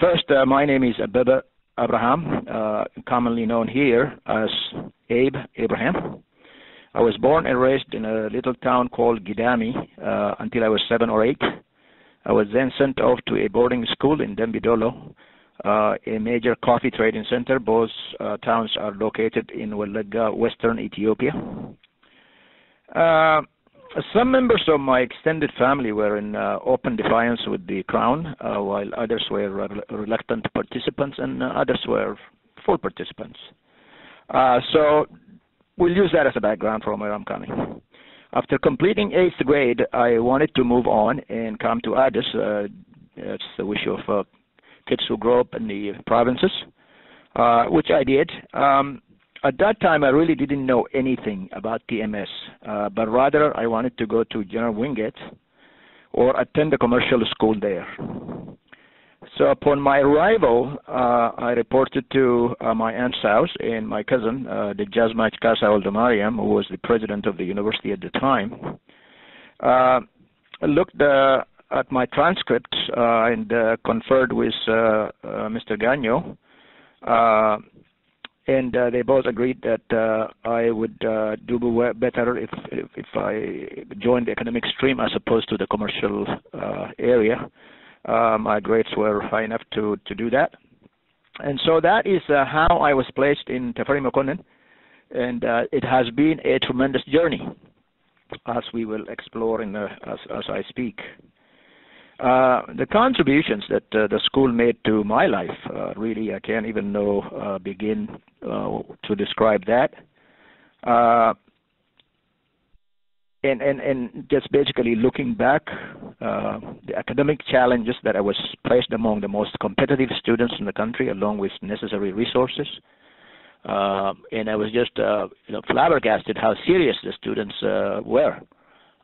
First, my name is Abe Abraham, commonly known here as Abe Abraham. I was born and raised in a little town called Gidami until I was 7 or 8. I was then sent off to a boarding school in Dembidolo, a major coffee trading center. Both towns are located in Wallagga, western Ethiopia. Some members of my extended family were in open defiance with the Crown, while others were reluctant participants and others were full participants. So we'll use that as a background from where I'm coming. After completing 8th grade, I wanted to move on and come to Addis. It's the wish of kids who grow up in the provinces, which I did. At that time, I really didn't know anything about TMS, but rather I wanted to go to General Wingate or attend a commercial school there. So upon my arrival, I reported to my aunt's house, and my cousin, the Jazmach Kasa Oldamariam, who was the president of the university at the time, looked at my transcripts and conferred with Mr. Gagno. And they both agreed that I would do better if I joined the academic stream as opposed to the commercial area. My grades were high enough to do that. And so that is how I was placed in Tafari Makonnen, and it has been a tremendous journey, as we will explore as I speak. The contributions that the school made to my life, really, I can't even begin to describe that. And just basically looking back, the academic challenges that I was placed among the most competitive students in the country, along with necessary resources. And I was just flabbergasted how serious the students were.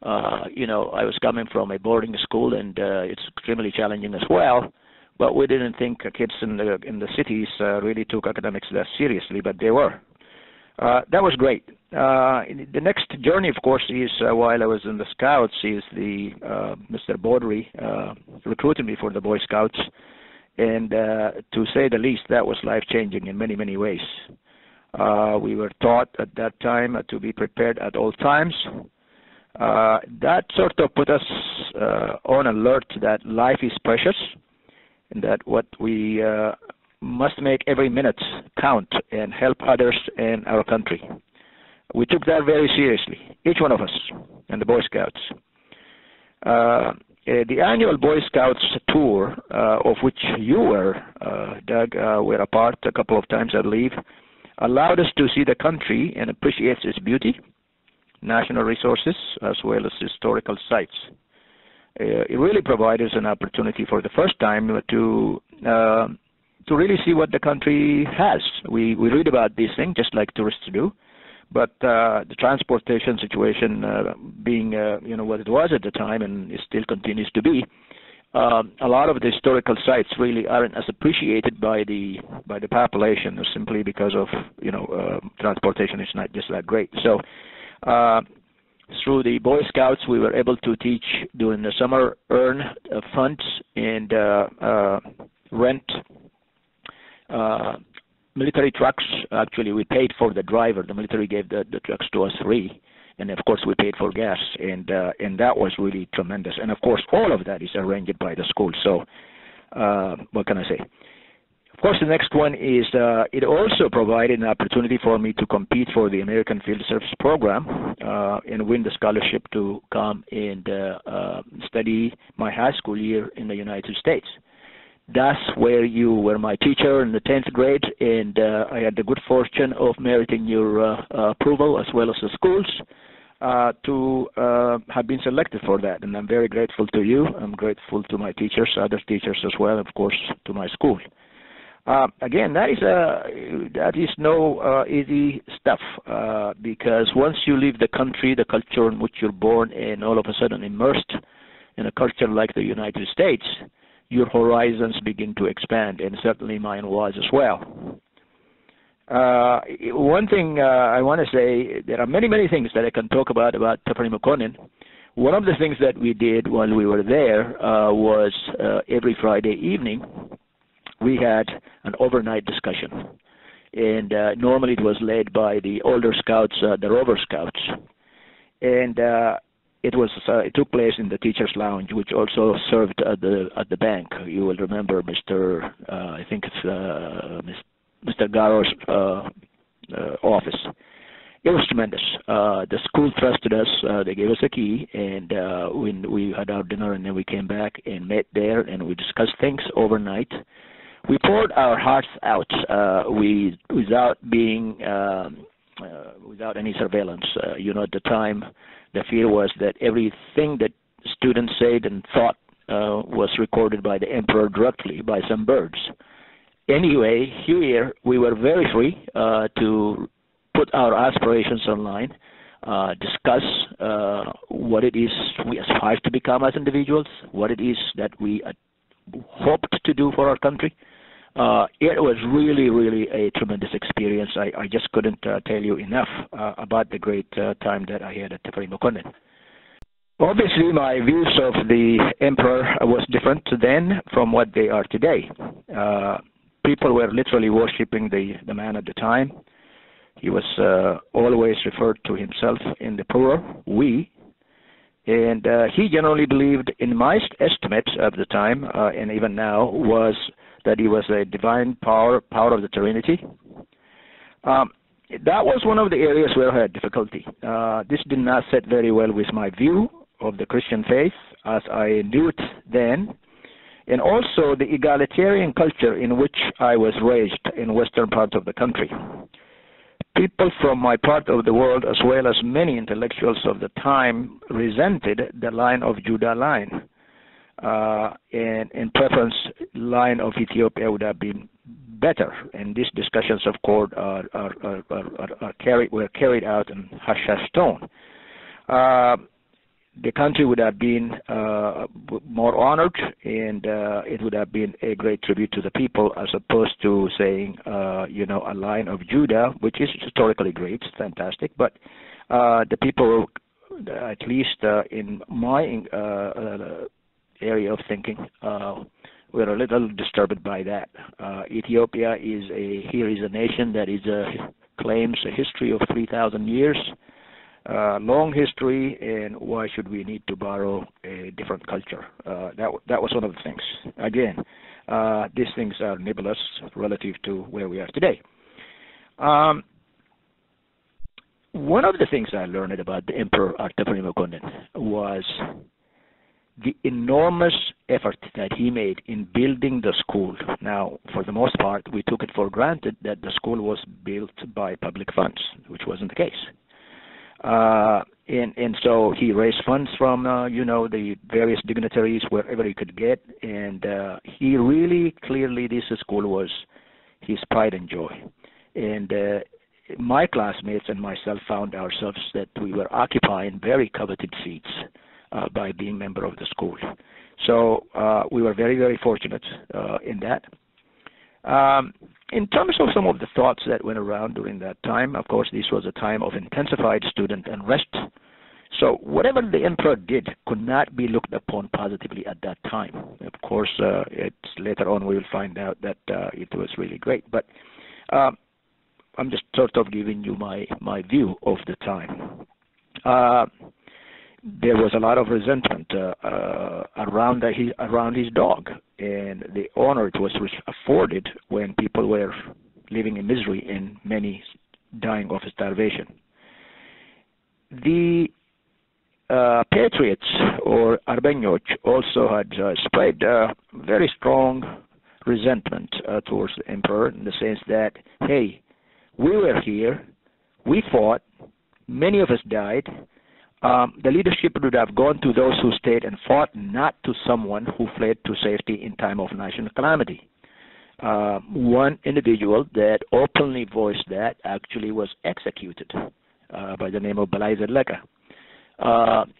I was coming from a boarding school, and it's extremely challenging as well. But we didn't think kids in the cities really took academics that seriously, but they were. That was great. The next journey, of course, is while I was in the Scouts, is the Mr. Baudry recruited me for the Boy Scouts, and to say the least, that was life-changing in many, many ways. We were taught at that time to be prepared at all times. That sort of put us on alert that life is precious, and that what we must make every minute count and help others and our country. We took that very seriously, each one of us, and the Boy Scouts. The annual Boy Scouts tour, of which you were, Doug, were a part a couple of times, I believe, allowed us to see the country and appreciate its beauty, national resources, as well as historical sites. It really provided us an opportunity for the first time to really see what the country has. We read about these things just like tourists do, but the transportation situation being what it was at the time, and it still continues to be, a lot of the historical sites really aren't as appreciated by the population, simply because of transportation is not just that great. So through the Boy Scouts, we were able to teach during the summer, earn funds and rent military trucks. Actually, we paid for the driver. The military gave the trucks to us free, and of course we paid for gas, and that was really tremendous. And of course, all of that is arranged by the school. So what can I say? Of course, the next one is it also provided an opportunity for me to compete for the American Field Service Program and win the scholarship to come and study my high school year in the United States. That's where you were my teacher in the 10th grade, and I had the good fortune of meriting your approval as well as the schools to have been selected for that. And I'm very grateful to you. I'm grateful to my teachers, other teachers as well, and of course, to my school. Again, that is no easy stuff, because once you leave the country, the culture in which you're born, and all of a sudden immersed in a culture like the United States, your horizons begin to expand, and certainly mine was as well. One thing I want to say, there are many, many things that I can talk about Tafari Makonnen. One of the things that we did while we were there was every Friday evening, we had an overnight discussion. And normally it was led by the older scouts, the rover scouts. And it took place in the teachers' lounge, which also served at the bank. You will remember Mr. I think it's Mr. Garo's office. It was tremendous. The school trusted us. They gave us a key, and when we had our dinner, and then we came back and met there, and we discussed things overnight. We poured our hearts out without any surveillance. At the time, the fear was that everything that students said and thought was recorded by the emperor directly by some birds. Anyway, here we were very free to put our aspirations online, discuss what it is we aspire to become as individuals, what it is that we hoped to do for our country. It was really, really a tremendous experience. I just couldn't tell you enough about the great time that I had at Teferi Mukonnen. Obviously, my views of the emperor was different then from what they are today. People were literally worshipping the man at the time. He was always referred to himself in the plural, we, and he generally believed, in my estimates of the time and even now, was that he was a divine power of the Trinity. That was one of the areas where I had difficulty. This did not sit very well with my view of the Christian faith as I knew it then, and also the egalitarian culture in which I was raised in western part of the country. People from my part of the world, as well as many intellectuals of the time, resented the line of Judah line. And in preference, line of Ethiopia would have been better. And these discussions, of course, were carried out in hush-hush tone. The country would have been more honored, and it would have been a great tribute to the people, as opposed to saying, a line of Judah, which is historically great, it's fantastic, but the people, at least in my area of thinking, were a little disturbed by that. Ethiopia is a nation that claims a history of 3,000 years. Long history, and why should we need to borrow a different culture? That was one of the things. Again, these things are nebulous relative to where we are today. One of the things I learned about the Emperor Teferi Mukonnen was the enormous effort that he made in building the school. Now, for the most part, we took it for granted that the school was built by public funds, which wasn't the case. And so he raised funds from, the various dignitaries wherever he could get, and he really clearly, this school was his pride and joy. And my classmates and myself found ourselves that we were occupying very coveted seats by being member of the school. So we were very, very fortunate in that. In terms of some of the thoughts that went around during that time, of course, this was a time of intensified student unrest. So whatever the emperor did could not be looked upon positively at that time. Of course, later on we will find out that it was really great. But I'm just sort of giving you my view of the time. There was a lot of resentment around his dog, and the honor it was afforded when people were living in misery and many dying of starvation. The patriots, or Arbeños, also had spread very strong resentment towards the emperor, in the sense that, hey, we were here, we fought, many of us died. The leadership would have gone to those who stayed and fought, not to someone who fled to safety in time of national calamity. One individual that openly voiced that actually was executed by the name of Balai Zerleka.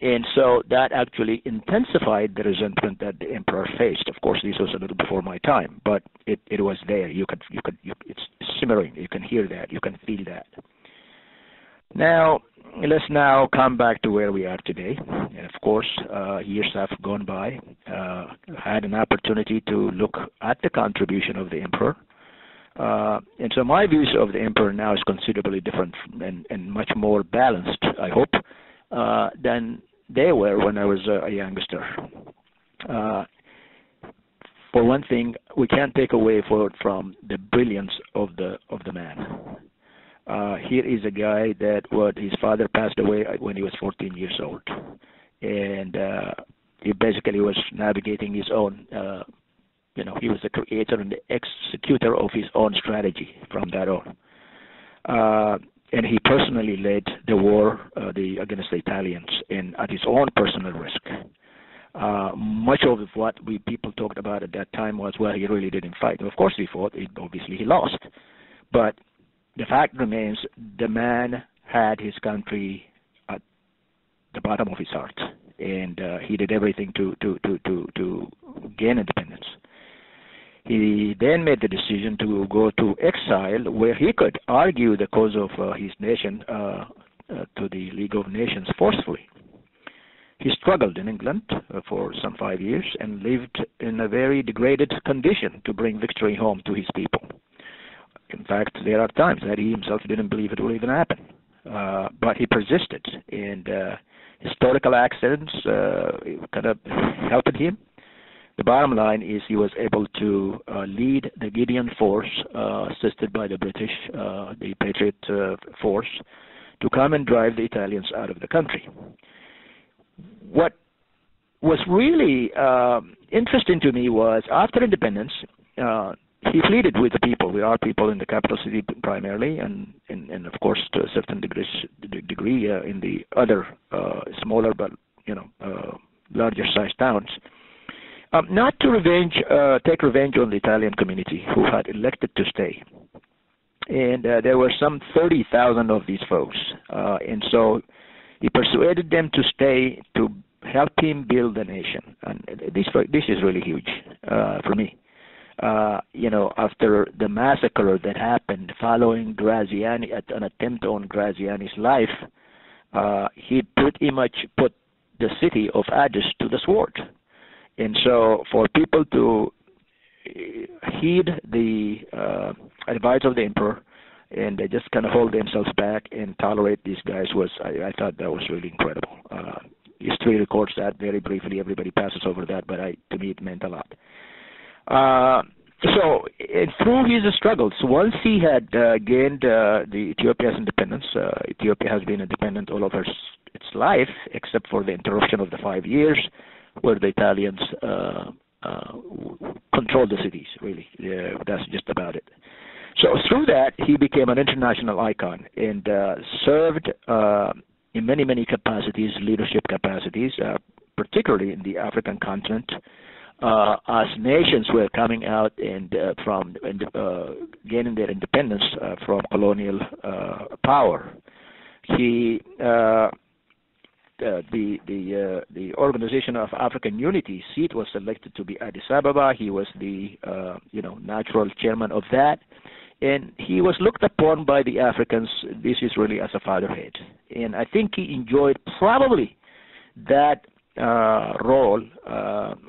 And so that actually intensified the resentment that the emperor faced. Of course, this was a little before my time, but it was there. It's simmering. You can hear that. You can feel that. Now, let's now come back to where we are today. And of course, years have gone by. Had an opportunity to look at the contribution of the emperor. And so my views of the emperor now is considerably different and much more balanced, I hope, than they were when I was a youngster. For one thing, we can't take away from the brilliance of the man. Here is a guy that his father passed away when he was 14 years old, and he basically was navigating his own. He was the creator and the executor of his own strategy from that on. And he personally led the war against the Italians at his own personal risk. Much of what people talked about at that time was, well, he really didn't fight. Of course he fought. Obviously he lost. But the fact remains, the man had his country at the bottom of his heart, and he did everything to gain independence. He then made the decision to go to exile, where he could argue the cause of his nation to the League of Nations forcefully. He struggled in England for some 5 years and lived in a very degraded condition to bring victory home to his people. In fact, there are times that he himself didn't believe it would even happen. But he persisted, and historical accidents kind of helped him. The bottom line is he was able to lead the Gideon force, assisted by the British, the Patriot force, to come and drive the Italians out of the country. What was really interesting to me was, after independence, he pleaded with the people. We are people in the capital city primarily, and of course to a certain degree in the other smaller but larger sized towns. Not to take revenge on the Italian community who had elected to stay. And there were some 30,000 of these folks. And so he persuaded them to stay to help him build a nation. And this is really huge for me. After the massacre that happened following Graziani, an attempt on Graziani's life, he pretty much put the city of Addis to the sword. And so for people to heed the advice of the emperor and they just kind of hold themselves back and tolerate these guys I thought that was really incredible. History records that very briefly. Everybody passes over that, but to me it meant a lot. So through his struggles, once he had gained the Ethiopia's independence, Ethiopia has been independent all over its life, except for the interruption of the 5 years, where the Italians controlled the cities, really. That's just about it. So through that, he became an international icon and served in many, many capacities, leadership capacities, particularly in the African continent, as nations were coming out and gaining their independence from colonial power. He the Organization of African Unity seat was selected to be Addis Ababa. He was the natural chairman of that, and he was looked upon by the Africans. This is really as a fatherhead, and I think he enjoyed probably that role,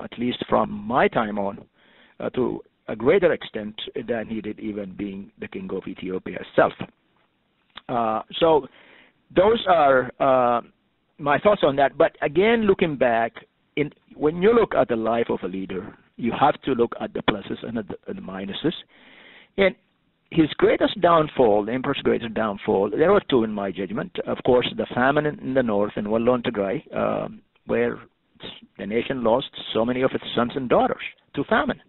at least from my time on, to a greater extent than he did even being the king of Ethiopia itself. So those are my thoughts on that. But again, looking back, when you look at the life of a leader, you have to look at the pluses and the minuses. And his greatest downfall, the emperor's greatest downfall, there were two in my judgment. Of course, the famine in the north in Wallon Tigray, where the nation lost so many of its sons and daughters to famine,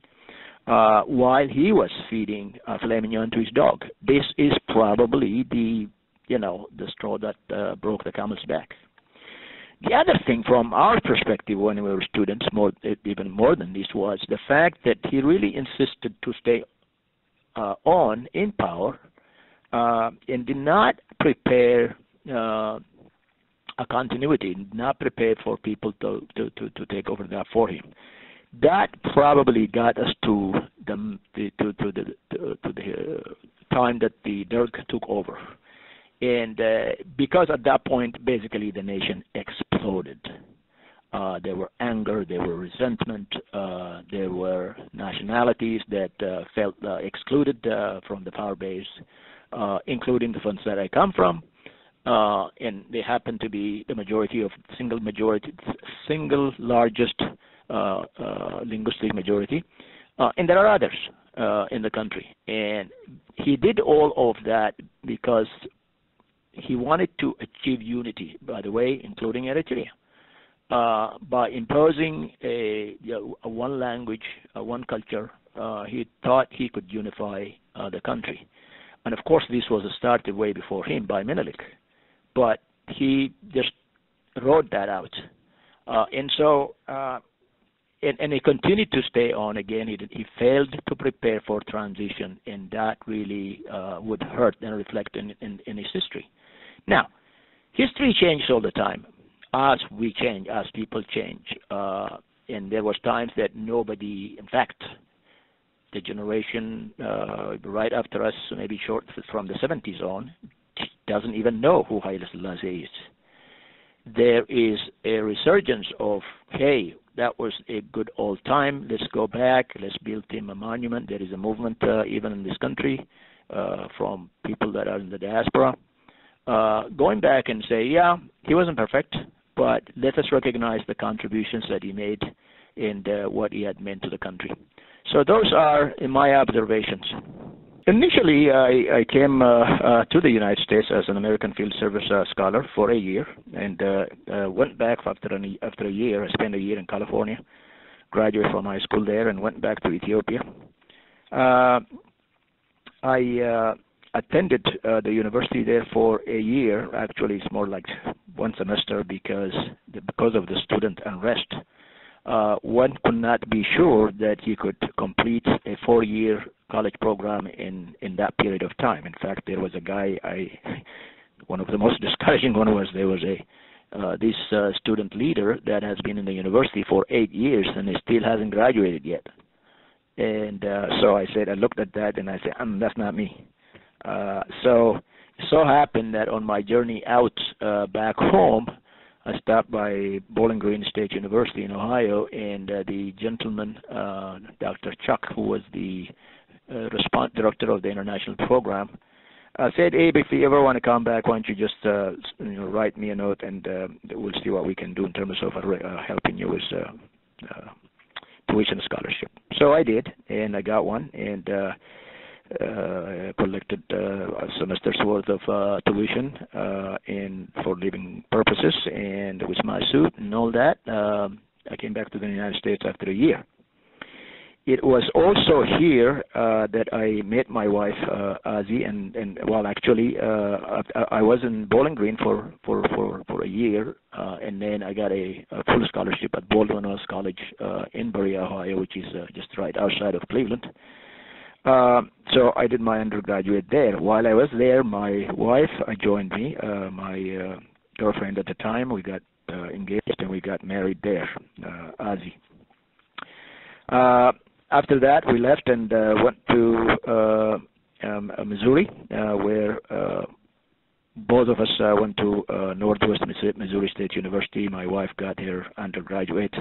while he was feeding filet mignon to his dog. This is probably the straw that broke the camel's back. The other thing from our perspective when we were students, even more than this, was the fact that he really insisted to stay on in power and did not prepare a continuity, not prepared for people to take over that for him. That probably got us to the time that the Derg took over. And because at that point, basically, the nation exploded. There were anger, there were resentment, there were nationalities that felt excluded from the power base, including the ones that I come from. And they happen to be the majority of single largest linguistic majority. And there are others in the country. And he did all of that because he wanted to achieve unity, by the way, including Eritrea. By imposing a one language, one culture, he thought he could unify the country. And of course, this was started way before him by Menelik. But he just wrote that out. And he continued to stay on. Again, he failed to prepare for transition, and that really would hurt and reflect in his history. Now, history changes all the time. As we change, as people change. And there was times that nobody, in fact, the generation right after us, maybe short from the 70s on, doesn't even know who Haile Selassie is. There is a resurgence of, hey, that was a good old time, let's go back, let's build him a monument. There is a movement even in this country from people that are in the diaspora, going back and say, yeah, he wasn't perfect, but let us recognize the contributions that he made and what he had meant to the country. So those are my observations. Initially, I came to the United States as an American Field Service scholar for a year, and went back after a year. I spent a year in California, graduated from high school there, and went back to Ethiopia. I attended the university there for a year. Actually, it's more like one semester because of the student unrest. One could not be sure that he could complete a 4-year college program in that period of time. In fact, there was a guy, one of the most discouraging one was there was this student leader that has been in the university for 8 years and he still hasn't graduated yet. And so I looked at that and I said, that's not me. So it so happened that on my journey out back home, I stopped by Bowling Green State University in Ohio, and the gentleman, Dr. Chuck, who was the response director of the international program, said, Abe, if you ever want to come back, why don't you just write me a note, and we'll see what we can do in terms of helping you with tuition scholarship. So I did, and I got one, and collected a semester's worth of tuition for living purposes, and with my suit and all that, I came back to the United States after a year. It was also here that I met my wife, Ozzy, and well, actually, I was in Bowling Green for a year, and then I got a full scholarship at Baldwin College in Berea, Ohio, which is just right outside of Cleveland. So I did my undergraduate there. While I was there, my wife joined me, my girlfriend at the time. We got engaged and we got married there, Ozzy. After that, we left and went to Missouri, where both of us went to Northwest Missouri State University. My wife got her undergraduate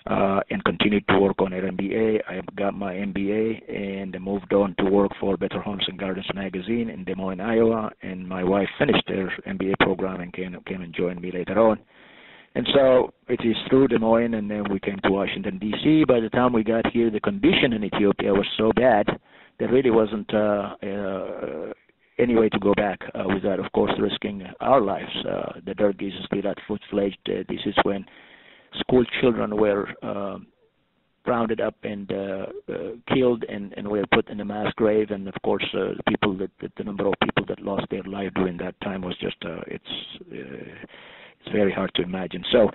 and continued to work on her MBA. I got my MBA and moved on to work for Better Homes and Gardens magazine in Des Moines, Iowa. And my wife finished her MBA program and came and joined me later on. And so it is through Des Moines, and then we came to Washington, D.C. By the time we got here, the condition in Ethiopia was so bad there really wasn't any way to go back without, of course, risking our lives. The Derg is still at full-fledged. This is when school children were rounded up and killed and were put in a mass grave. And, of course, the number of people that lost their life during that time was just, it's very hard to imagine. So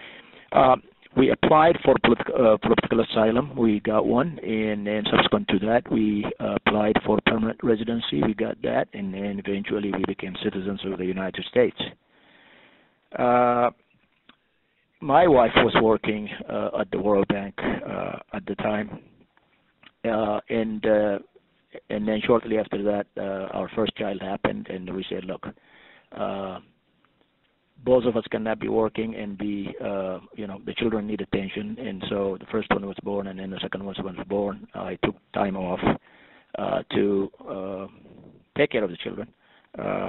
we applied for political asylum. We got one, and then subsequent to that, we applied for permanent residency. We got that, and then eventually we became citizens of the United States. My wife was working at the World Bank at the time, and then shortly after that, our first child happened, and we said, look, both of us cannot be working and be, the children need attention. And so the first one was born, and then the second one was born. I took time off to take care of the children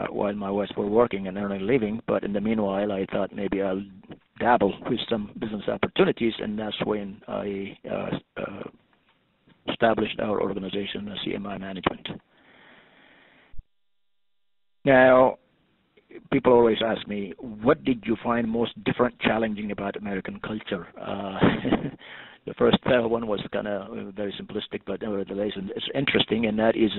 while my wife were working and earning a living. But in the meanwhile, I thought maybe I'll dabble with some business opportunities, and that's when I established our organization, CMI Management. Now, people always ask me, what did you find most different, challenging about American culture? The first one was kind of very simplistic, but nevertheless it's interesting, and that is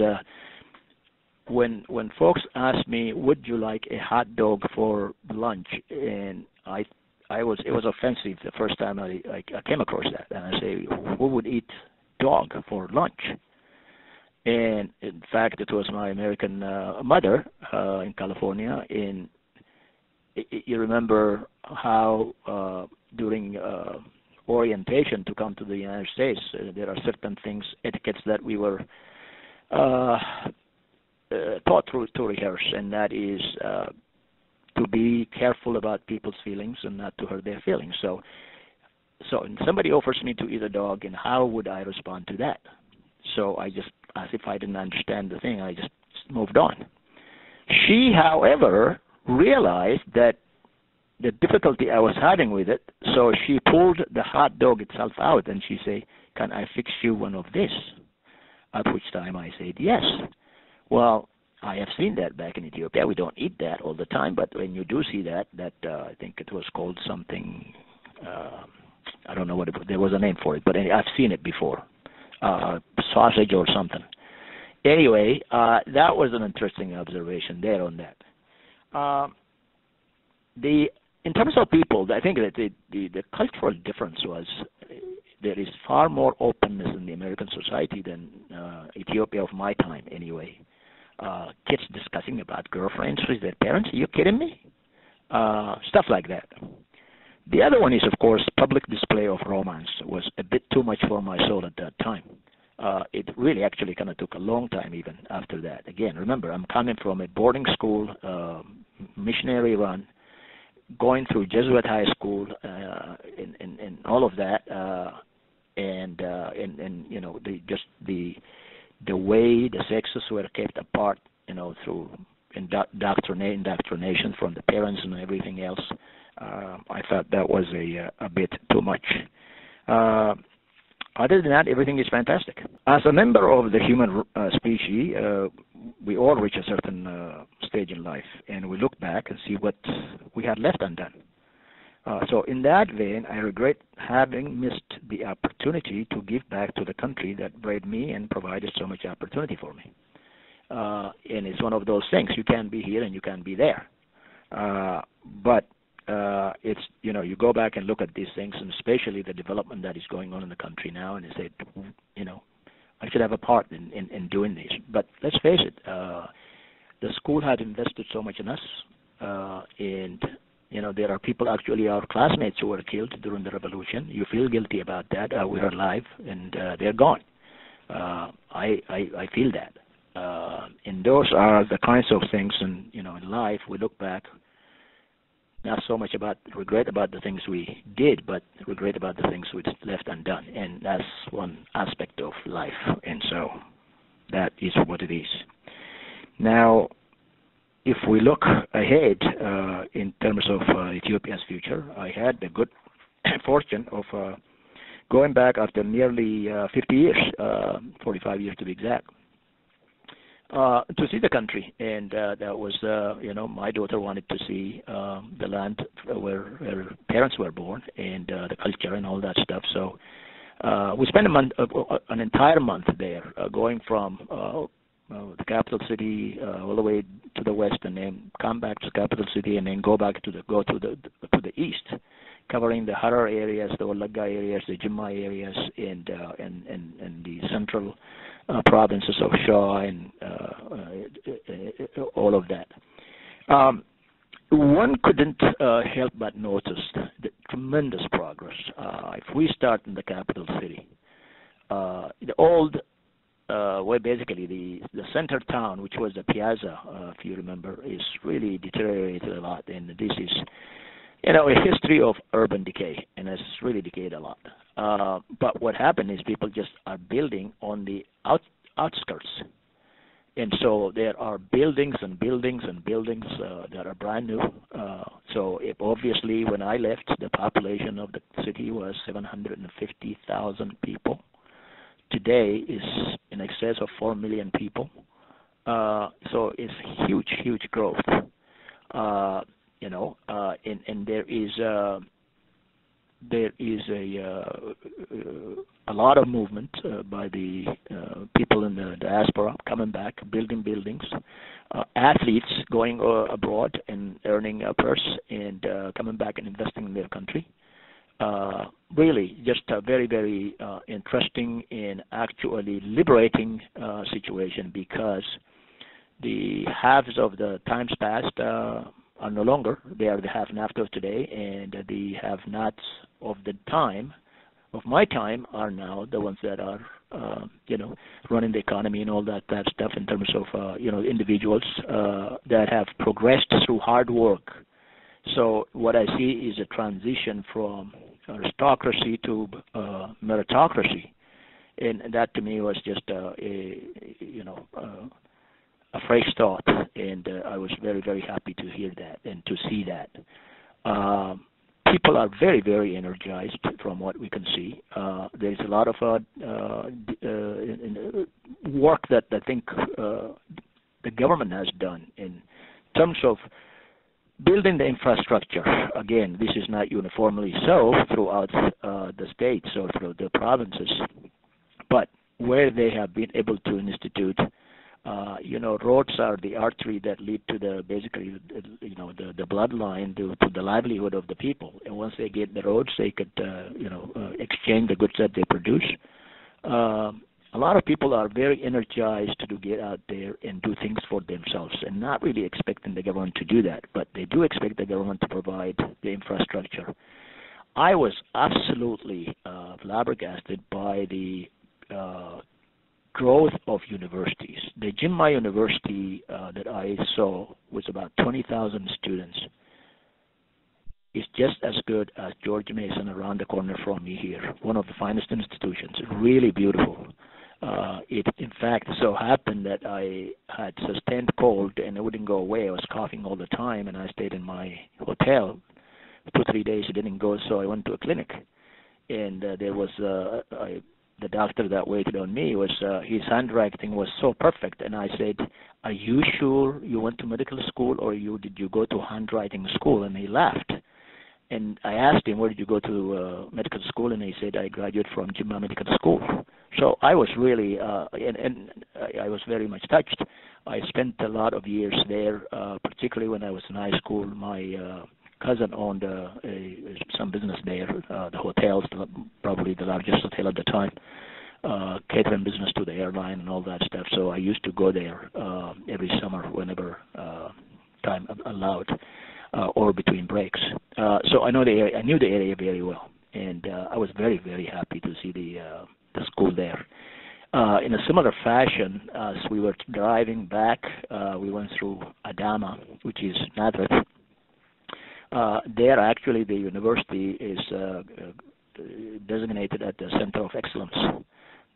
when folks ask me, would you like a hot dog for lunch? And it was offensive the first time I came across that. And I say, who would eat dog for lunch? And in fact, it was my American mother in California. And you remember how during orientation to come to the United States, there are certain things, etiquettes that we were taught to rehearse, and that is to be careful about people's feelings and not to hurt their feelings. So somebody offers me to eat a dog, and how would I respond to that? So I just, as if I didn't understand the thing, I just moved on. She, however, realized that the difficulty I was having with it, so she pulled the hot dog itself out, and she said, can I fix you one of this? At which time I said, yes. Well, I have seen that back in Ethiopia. We don't eat that all the time, but when you do see that I think it was called something, I don't know what it was. There was a name for it, but anyway, I've seen it before. Sausage or something. Anyway, that was an interesting observation there on that. In terms of people, I think that the cultural difference was there is far more openness in the American society than Ethiopia of my time anyway. Kids discussing about girlfriends with their parents. Are you kidding me? Stuff like that. The other one is, of course, public display of romance was a bit too much for my soul at that time. It really actually kind of took a long time even after that. Again, remember, I'm coming from a boarding school, missionary run, going through Jesuit high school, and all of that, and the way the sexes were kept apart, through indoctrination from the parents and everything else. I thought that was a bit too much. Other than that, everything is fantastic. As a member of the human species, we all reach a certain stage in life, and we look back and see what we had left undone. So in that vein, I regret having missed the opportunity to give back to the country that bred me and provided so much opportunity for me. And it's one of those things. You can be here and you can be there. But it's, you go back and look at these things, and especially the development that is going on in the country now, and you say, I should have a part in doing this. But let's face it, the school had invested so much in us, and there are people, actually our classmates, who were killed during the revolution. You feel guilty about that. We're alive, and they're gone. I feel that. And those are the kinds of things, and in life we look back, not so much about regret about the things we did, but regret about the things we left undone. And that's one aspect of life. And so that is what it is. Now, if we look ahead in terms of Ethiopia's future, I had the good fortune of going back after nearly 50 years, 45 years to be exact, to see the country. And that was, my daughter wanted to see the land where her parents were born, and the culture and all that stuff. So we spent an entire month there, going from the capital city all the way to the west, and then come back to the capital city, and then go to the east, covering the Harar areas, the Wallagga areas, the Jimma areas, and the central provinces of Shaw, and all of that. One couldn't help but notice the tremendous progress. If we start in the capital city, the old where basically the center town, which was the Piazza, if you remember, is really deteriorated a lot, and this is, you know, a history of urban decay, and it's really decayed a lot. But what happened is people just are building on the outskirts, and so there are buildings and buildings and buildings that are brand new. So obviously, when I left, the population of the city was 750,000 people. Today is in excess of 4 million people. So it's huge, huge growth. You know, and there is a lot of movement by the people in the diaspora coming back, building buildings, athletes going abroad and earning a purse and coming back and investing in their country. Really, just a very, very interesting and actually liberating situation, because the halves of the times past are no longer. They are the have-nots of today, and the have-nots of the time, of my time, are now the ones that are, you know, running the economy and all that stuff in terms of, you know, individuals that have progressed through hard work. So what I see is a transition from aristocracy to meritocracy, and that to me was just a fresh thought, and I was very, very happy to hear that and to see that. People are very, very energized from what we can see. There's a lot of work that I think the government has done in terms of building the infrastructure. Again, this is not uniformly so throughout the states or through the provinces, but where they have been able to institute, you know, roads are the artery that lead to the basically, you know, the bloodline to the livelihood of the people. And once they get the roads, they could, you know, exchange the goods that they produce. A lot of people are very energized to get out there and do things for themselves, and not really expecting the government to do that, but they do expect the government to provide the infrastructure. I was absolutely flabbergasted by the growth of universities. The Jinmai University that I saw was about 20,000 students. It's just as good as George Mason around the corner from me here, one of the finest institutions, really beautiful. It, in fact, so happened that I had sustained cold and it wouldn't go away. I was coughing all the time, and I stayed in my hotel. 2-3 days it didn't go, so I went to a clinic. And there was the doctor that waited on me, was his handwriting was so perfect. And I said, "Are you sure you went to medical school, or did you go to handwriting school?" And he laughed. And I asked him, "Where did you go to medical school?" And he said, "I graduated from Jinmai Medical School." So I was really, and I was very much touched. I spent a lot of years there, particularly when I was in high school. My cousin owned some business there, the hotels, probably the largest hotel at the time, catering business to the airline and all that stuff. So I used to go there every summer whenever time allowed. Or between breaks. So I know the area. I knew the area very well, and I was very, very happy to see the school there. In a similar fashion, as we were driving back, we went through Adama, which is Nazareth. There, actually, the university is designated as the Center of Excellence.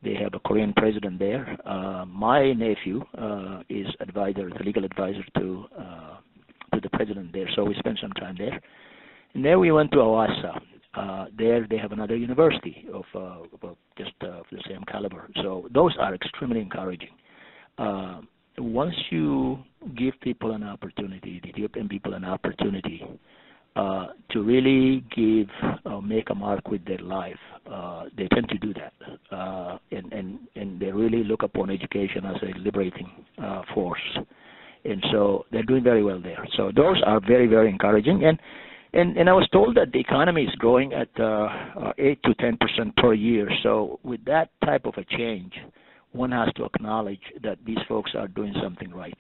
They have a Korean president there. My nephew is the legal advisor to the president there, so we spent some time there. And then we went to Awasa. There they have another university of just the same caliber. So those are extremely encouraging. Once you give people an opportunity, the Ethiopian people an opportunity to really make a mark with their life, they tend to do that. And they really look upon education as a liberating force. And so they're doing very well there. So those are very, very encouraging. And I was told that the economy is growing at 8 to 10% per year. So with that type of a change, one has to acknowledge that these folks are doing something right.